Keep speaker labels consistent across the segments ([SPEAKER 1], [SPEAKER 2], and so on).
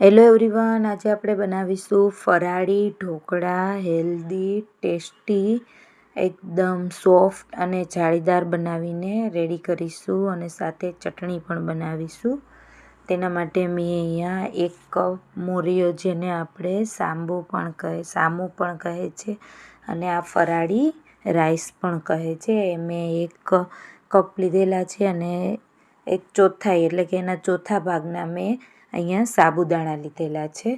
[SPEAKER 1] Hello everyone, આજે આપણે બનાવીશું ફરાળી ઢોકળા. હેલ્ધી, ટેસ્ટી, એકદમ સોફ્ટ અને જાળીદાર બનાવીને રેડી કરીશું અને સાથે ચટણી પણ બનાવીશું. તેના માટે મેં અહીંયા 1 કપ મોરીઓ, જેને આપણે સામું પણ કહે છે અને આ ફરાળી રાઈસ પણ કહે છે, મેં 1 કપ લીધેલા છે અને 1/4 એટલે કે એના ચોથા ભાગના મેં અહીંયા સાબુદાણા લીધેલા છે.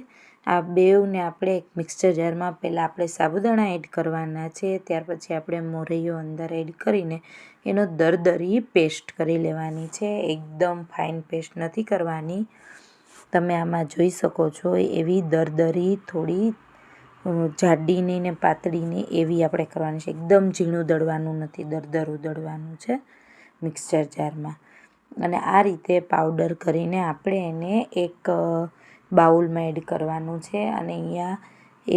[SPEAKER 1] આ બેવને આપણે એક મિક્સર જારમાં પહેલાં આપણે સાબુદાણા એડ કરવાના છે. ત્યાર પછી આપણે મોરૈયો અંદર એડ કરીને એનો દરદરી પેસ્ટ કરી લેવાની છે. એકદમ ફાઇન પેસ્ટ નથી કરવાની. તમે આમાં જોઈ શકો છો એવી દરદરી, થોડી જાડી નહીં ને પાતળી નહીં એવી આપણે કરવાની છે. એકદમ ઝીણું દળવાનું નથી, દરદરું દળવાનું છે મિક્સર જારમાં. અને આ રીતે પાવડર કરીને આપણે એને એક બાઉલમાં એડ કરવાનું છે. અને અહીંયા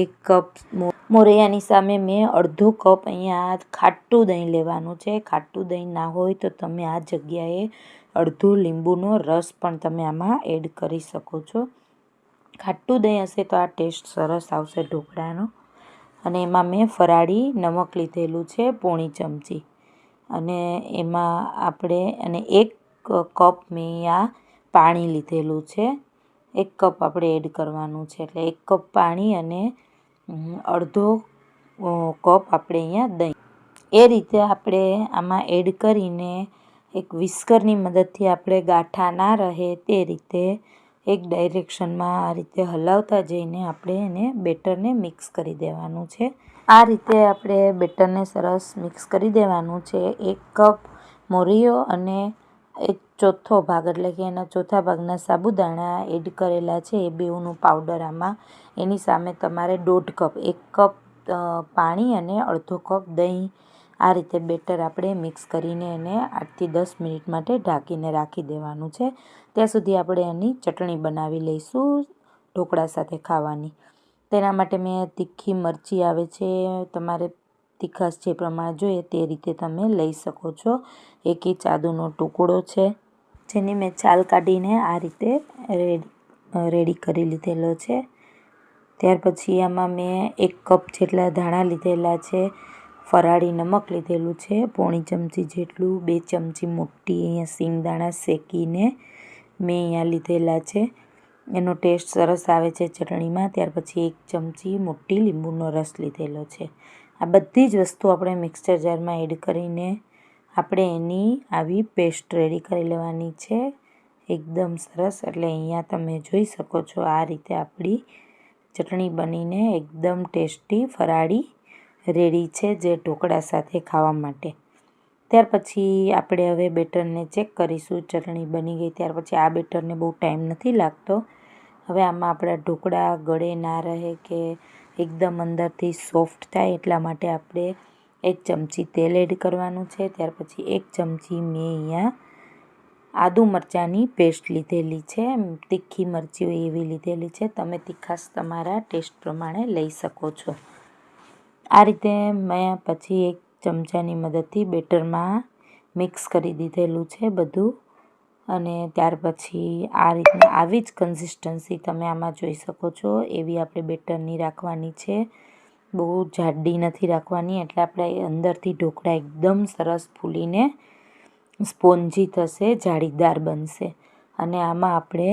[SPEAKER 1] 1 કપ મોરૈયાની સામે મેં અડધો કપ અહીંયા ખાટું દહીં લેવાનું છે. ખાટું દહીં ના હોય તો તમે આ જગ્યાએ અડધું લીંબુનો રસ પણ તમે આમાં એડ કરી શકો છો. ખાટું દહીં હશે તો આ ટેસ્ટ સરસ આવશે ઢોકળાનો. અને એમાં મેં ફરાળી નમક લીધેલું છે, પોણી ચમચી. અને એમાં આપણે 1 કપ મેં અહીંયા પાણી લીધેલું છે. 1 કપ આપણે એડ કરવાનું છે, એટલે 1 કપ પાણી અને અડધો કપ આપણે અહીંયા દહીં. એ રીતે આપણે આમાં એડ કરીને એક વિસ્કરની મદદથી આપણે ગાંઠા ના રહે તે રીતે એક ડાયરેક્શનમાં આ રીતે હલાવતા જઈને આપણે એને બેટરને મિક્સ કરી દેવાનું છે. આ રીતે આપણે બેટરને સરસ મિક્સ કરી દેવાનું છે. 1 કપ મોરૈયો અને 1/4 ભાગ એટલે કે એના ચોથા ભાગના સાબુદાણા એડ કરેલા છે. એ બેવનું પાવડર આમાં એની સામે તમારે 1.5 કપ, 1 કપ પાણી અને અડધો કપ દહીં, આ રીતે બેટર આપણે મિક્સ કરીને એને 8થી 10 મિનિટ માટે ઢાંકીને રાખી દેવાનું છે. ત્યાં સુધી આપણે એની ચટણી બનાવી લઈશું ઢોકળા સાથે ખાવાની. તેના માટે મેં તીખી મરચી આવે છે, તમારે તીખાશ જે પ્રમાણે જોઈએ તે રીતે તમે લઈ શકો છો. 1 ઇંચ આદુનો ટુકડો છે, જેની મેં છાલ કાઢીને આ રીતે રેડી કરી લીધેલો છે. ત્યાર પછી આમાં મેં 1 કપ જેટલા ધાણા લીધેલા છે, ફરાળી નમક લીધેલું છે પોણી ચમચી જેટલું, 2 ચમચી મોટી અહીંયા સિંગદાણા શેકીને મેં અહીંયા લીધેલા છે. એનો ટેસ્ટ સરસ આવે છે ચટણીમાં. ત્યાર પછી 1 ચમચી મોટી લીંબુનો રસ લીધેલો છે. આ બધી જ વસ્તુ આપણે મિક્સર જારમાં એડ કરીને આપણે એની આવી પેસ્ટ રેડી કરી લેવાની છે, એકદમ સરસ. એટલે અહીંયા તમે જોઈ શકો છો આ રીતે આપણી ચટણી બનીને એકદમ ટેસ્ટી ફરાળી રેડી છે, જે ઢોકળા સાથે ખાવા માટે. ત્યાર પછી આપણે હવે બેટરને ચેક કરીશું. ચટણી બની ગઈ ત્યાર પછી આ બેટરને બહુ ટાઈમ નથી લાગતો. હવે આમાં આપણા ઢોકળા ગળે ના રહે કે એકદમ અંદરથી સોફ્ટ થાય એટલા માટે આપણે 1 ચમચી તેલ એડ કરવાનું છે. ત્યાર પછી 1 ચમચી મેં અહીંયા આદુ મરચાંની પેસ્ટ લીધેલી છે, તીખી મરચી હોય એવી લીધેલી છે. તમે તીખાશ તમારા ટેસ્ટ પ્રમાણે લઈ શકો છો. આ રીતે મેં પછી 1 ચમચાની મદદથી બેટરમાં મિક્સ કરી દીધેલું છે બધું. અને ત્યાર પછી આ રીતના આવી જ કન્સિસ્ટન્સી તમે આમાં જોઈ શકો છો એવી આપણે બેટરની રાખવાની છે. બહુ જાડી નથી રાખવાની, એટલે આપણે અંદરથી ઢોકળા એકદમ સરસ ફૂલીને સ્પોન્જી થશે, જાળીદાર બનશે. અને આમાં આપણે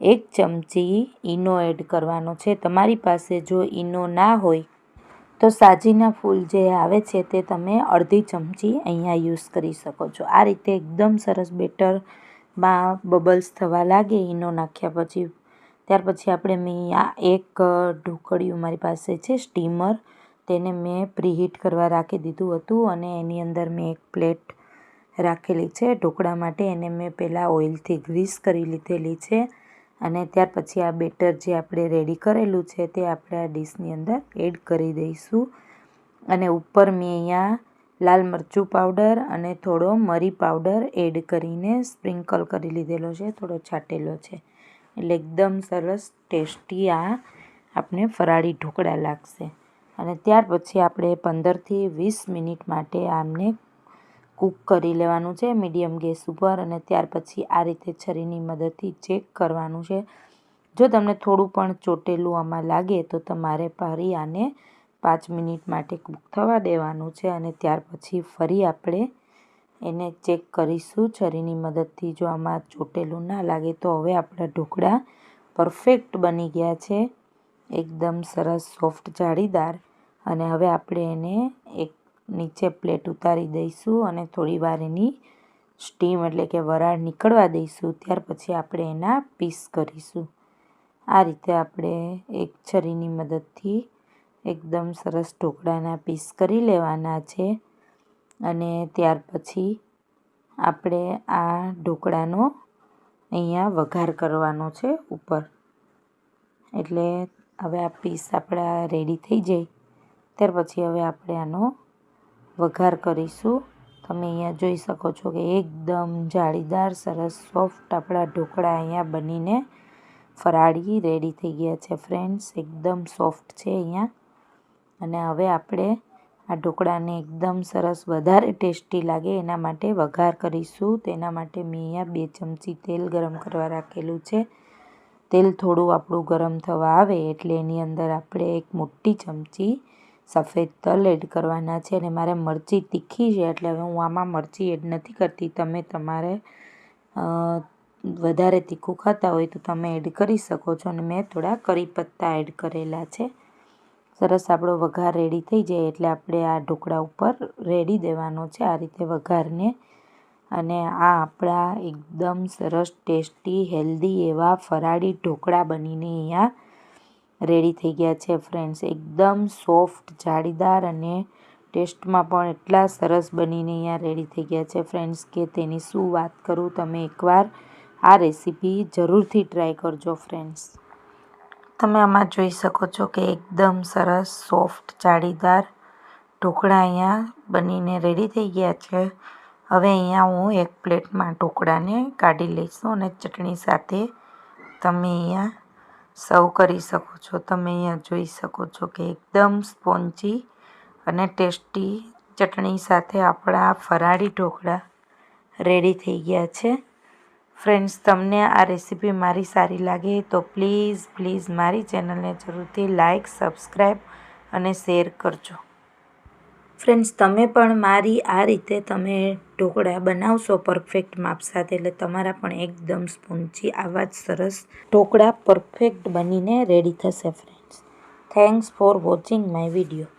[SPEAKER 1] 1 ચમચી ઈનો એડ કરવાનો છે. તમારી પાસે જો ઈનો ના હોય તો સાજીના ફૂલ જે આવે છે તે તમે અડધી ચમચી અહીંયા યુઝ કરી શકો છો. આ રીતે એકદમ સરસ બેટરમાં બબલ્સ થવા લાગે ઈનો નાખ્યા પછી. ત્યાર પછી આપણે મેં આ 1 ઢોકળિયું મારી પાસે છે સ્ટીમર, તેને મેં પ્રીહીટ કરવા રાખી દીધું હતું. અને એની અંદર મેં 1 પ્લેટ રાખેલી છે ઢોકળા માટે. એને મેં પહેલાં ઓઇલથી ગ્રીસ કરી લીધેલી છે. અને ત્યાર પછી આ બેટર જે આપણે રેડી કરેલું છે તે આપણે આ ડીશની અંદર એડ કરી દઈશું. અને ઉપર મેં અહીંયા લાલ મરચું પાવડર અને થોડો મરી પાવડર એડ કરીને સ્પ્રિંકલ કરી લીધેલો છે, થોડો છાંટેલો છે. એટલે એકદમ સરસ ટેસ્ટી આ આપણે ફરાળી ઢોકળા લાગશે. અને ત્યાર પછી આપણે 15થી 20 મિનિટ માટે આમને કૂક કરી લેવાનું છે મીડિયમ ગેસ ઉપર. અને ત્યાર પછી આ રીતે છરીની મદદથી ચેક કરવાનું છે. જો તમને થોડું પણ ચોટેલું આમાં લાગે તો તમારે ફરી આને 5 મિનિટ માટે કૂક થવા દેવાનું છે અને ત્યાર પછી ફરી આપણે એને ચેક કરીશું છરીની મદદથી. જો આમાં ચોટેલું ના લાગે તો હવે આપણા ઢોકળા પરફેક્ટ બની ગયા છે, એકદમ સરસ સોફ્ટ જાળીદાર. અને હવે આપણે એને એક નીચે પ્લેટ ઉતારી દઈશું અને થોડી વાર એની સ્ટીમ એટલે કે વરાળ નીકળવા દઈશું. ત્યાર પછી આપણે એના પીસ કરીશું. આ રીતે આપણે એક છરીની મદદથી એકદમ સરસ ઢોકળાના પીસ કરી લેવાના છે અને ત્યાર પછી આપણે આ ઢોકળાનો અહીંયા વઘાર કરવાનો છે ઉપર. એટલે હવે આ પીસ આપણા રેડી થઈ જાય ત્યાર પછી હવે આપણે આનો વઘાર કરીશું. તમે અહીંયા જોઈ શકો છો કે એકદમ જાળીદાર સરસ સોફ્ટ આપણા ઢોકળા અહીંયા બનીને ફરાળી રેડી થઈ ગયા છે ફ્રેન્ડ્સ. એકદમ સોફ્ટ છે અહીંયા. અને હવે આપણે આ ઢોકળાને એકદમ સરસ વધારે ટેસ્ટી લાગે એના માટે વઘાર કરીશું. તેના માટે મેં અહીંયા 2 ચમચી તેલ ગરમ કરવા રાખેલું છે. તેલ થોડું આપણું ગરમ થવા આવે એટલે એની અંદર આપણે એક મોટી ચમચી સફેદ તલ એડ કરવાના છે. અને મારે મરચી તીખી છે એટલે હવે હું આમાં મરચી એડ નથી કરતી. તમે તમારે વધારે તીખું ખાતા હોય તો તમે એડ કરી શકો છો. અને મેં થોડા કરી પત્તા એડ કરેલા છે. સરસ આપણો વઘાર રેડી થઈ જાય એટલે આપણે આ ઢોકળા ઉપર રેડી દેવાનો છે આ રીતે વઘારને. અને આ આપણા એકદમ સરસ ટેસ્ટી હેલ્ધી એવા ફરાળી ઢોકળા બનીને અહીંયા રેડી થઈ ગયા છે ફ્રેન્ડ્સ. એકદમ સોફ્ટ જાળીદાર અને ટેસ્ટમાં પણ એટલા સરસ બનીને અહીંયા રેડી થઈ ગયા છે ફ્રેન્ડ્સ કે તેની શું વાત કરું. તમે એકવાર આ રેસીપી જરૂરથી ટ્રાય કરજો ફ્રેન્ડ્સ. તમે આમાં જોઈ શકો છો કે એકદમ સરસ સોફ્ટ જાળીદાર ઢોકળા અહીંયા બનીને રેડી થઈ ગયા છે. હવે અહીંયા હું એક પ્લેટમાં ઢોકળાને કાઢી લઈશું અને ચટણી સાથે તમે અહીંયા સર્વ કરી શકો છો. તમે અહીંયા જોઈ શકો છો કે એકદમ સ્પોન્જી અને ટેસ્ટી ચટણી સાથે આપણા ફરાળી ઢોકળા રેડી થઈ ગયા છે ફ્રેન્ડ્સ. તમને આ રેસીપી મારી સારી લાગે તો પ્લીઝ મારી ચેનલને જરૂરથી લાઇક, સબસ્ક્રાઈબ અને શેર કરજો ફ્રેન્ડ્સ. તમે પણ મારી આ રીતે તમે ઢોકળા બનાવશો પરફેક્ટ માપ સાથે એટલે તમારા પણ એકદમ સ્પોન્જી આવા જ સરસ ઢોકળા પરફેક્ટ બનીને રેડી થશે friends. Thanks for watching my video.